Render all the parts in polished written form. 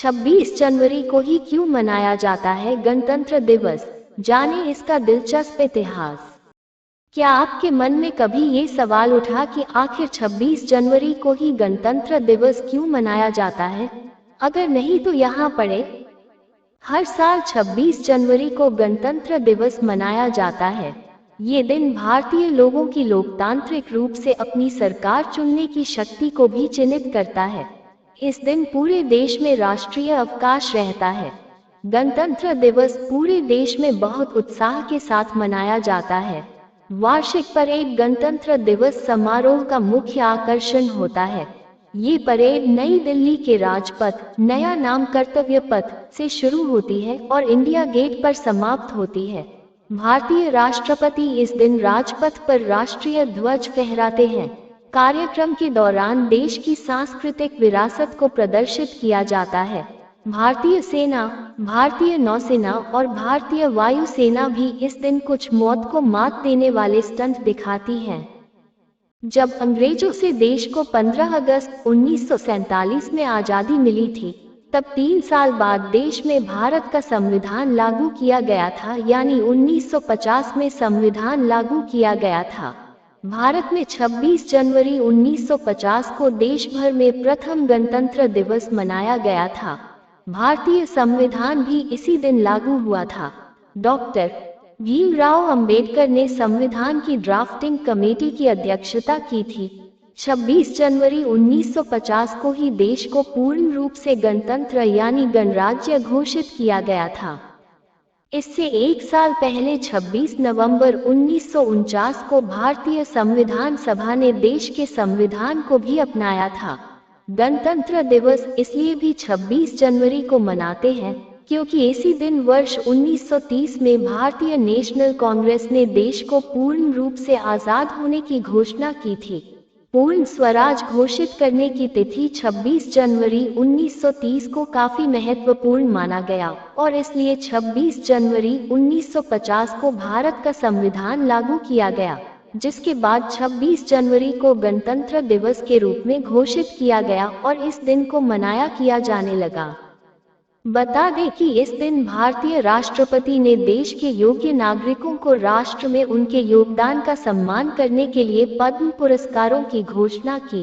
26 जनवरी को ही क्यों मनाया जाता है गणतंत्र दिवस? जानें इसका दिलचस्प इतिहास। क्या आपके मन में कभी ये सवाल उठा कि आखिर 26 जनवरी को ही गणतंत्र दिवस क्यों मनाया जाता है? अगर नहीं तो यहाँ पढ़ें। हर साल 26 जनवरी को गणतंत्र दिवस मनाया जाता है। ये दिन भारतीय लोगों की लोकतांत्रिक रूप से अपनी सरकार चुनने की शक्ति को भी चिन्हित करता है। इस दिन पूरे देश में राष्ट्रीय अवकाश रहता है। गणतंत्र दिवस पूरे देश में बहुत उत्साह के साथ मनाया जाता है। वार्षिक परेड गणतंत्र दिवस समारोह का मुख्य आकर्षण होता है। ये परेड नई दिल्ली के राजपथ, नया नाम कर्तव्य पथ से शुरू होती है और इंडिया गेट पर समाप्त होती है। भारतीय राष्ट्रपति इस दिन राजपथ पर राष्ट्रीय ध्वज फहराते हैं। कार्यक्रम के दौरान देश की सांस्कृतिक विरासत को प्रदर्शित किया जाता है। भारतीय सेना, भारतीय नौसेना और भारतीय वायुसेना भी इस दिन कुछ मौत को मात देने वाले स्टंट दिखाती हैं। जब अंग्रेजों से देश को 15 अगस्त 1947 में आज़ादी मिली थी, तब 3 साल बाद देश में भारत का संविधान लागू किया गया था, यानी 1950 में संविधान लागू किया गया था। भारत में 26 जनवरी 1950 को देश भर में प्रथम गणतंत्र दिवस मनाया गया था। भारतीय संविधान भी इसी दिन लागू हुआ था। डॉक्टर भीमराव अंबेडकर ने संविधान की ड्राफ्टिंग कमेटी की अध्यक्षता की थी। 26 जनवरी 1950 को ही देश को पूर्ण रूप से गणतंत्र यानी गणराज्य घोषित किया गया था। इससे एक साल पहले 26 नवंबर 1949 को भारतीय संविधान सभा ने देश के संविधान को भी अपनाया था। गणतंत्र दिवस इसलिए भी 26 जनवरी को मनाते हैं क्योंकि इसी दिन वर्ष 1930 में भारतीय नेशनल कांग्रेस ने देश को पूर्ण रूप से आजाद होने की घोषणा की थी। पूर्ण स्वराज घोषित करने की तिथि 26 जनवरी 1930 को काफी महत्वपूर्ण माना गया और इसलिए 26 जनवरी 1950 को भारत का संविधान लागू किया गया, जिसके बाद 26 जनवरी को गणतंत्र दिवस के रूप में घोषित किया गया और इस दिन को मनाया किया जाने लगा। बता दें कि इस दिन भारतीय राष्ट्रपति ने देश के योग्य नागरिकों को राष्ट्र में उनके योगदान का सम्मान करने के लिए पद्म पुरस्कारों की घोषणा की।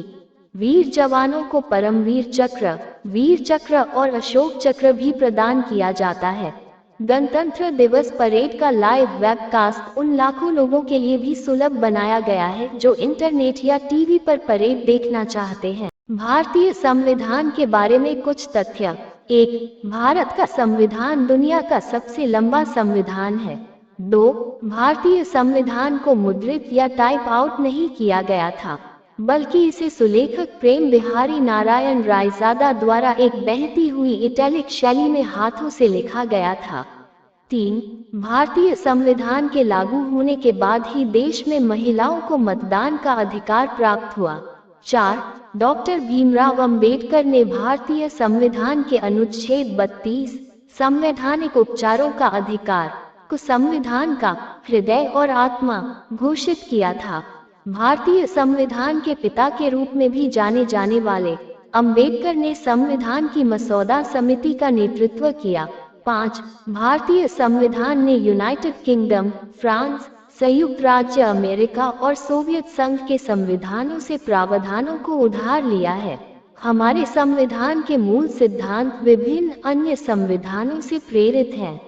वीर जवानों को परमवीर चक्र, वीर चक्र और अशोक चक्र भी प्रदान किया जाता है। गणतंत्र दिवस परेड का लाइव वेबकास्ट उन लाखों लोगों के लिए भी सुलभ बनाया गया है जो इंटरनेट या टीवी पर परेड देखना चाहते हैं। भारतीय संविधान के बारे में कुछ तथ्य। 1. भारत का संविधान दुनिया का सबसे लंबा संविधान है। 2. भारतीय संविधान को मुद्रित या टाइप आउट नहीं किया गया था, बल्कि इसे सुलेखक प्रेम बिहारी नारायण रायजादा द्वारा एक बहती हुई इटैलिक शैली में हाथों से लिखा गया था। 3. भारतीय संविधान के लागू होने के बाद ही देश में महिलाओं को मतदान का अधिकार प्राप्त हुआ। 4. डॉक्टर भीमराव अंबेडकर ने भारतीय संविधान के अनुच्छेद 32 संवैधानिक उपचारों का अधिकार को संविधान का हृदय और आत्मा घोषित किया था। भारतीय संविधान के पिता के रूप में भी जाने जाने वाले अंबेडकर ने संविधान की मसौदा समिति का नेतृत्व किया। 5. भारतीय संविधान ने यूनाइटेड किंगडम, फ्रांस, संयुक्त राज्य अमेरिका और सोवियत संघ के संविधानों से प्रावधानों को उधार लिया है। हमारे संविधान के मूल सिद्धांत विभिन्न अन्य संविधानों से प्रेरित हैं।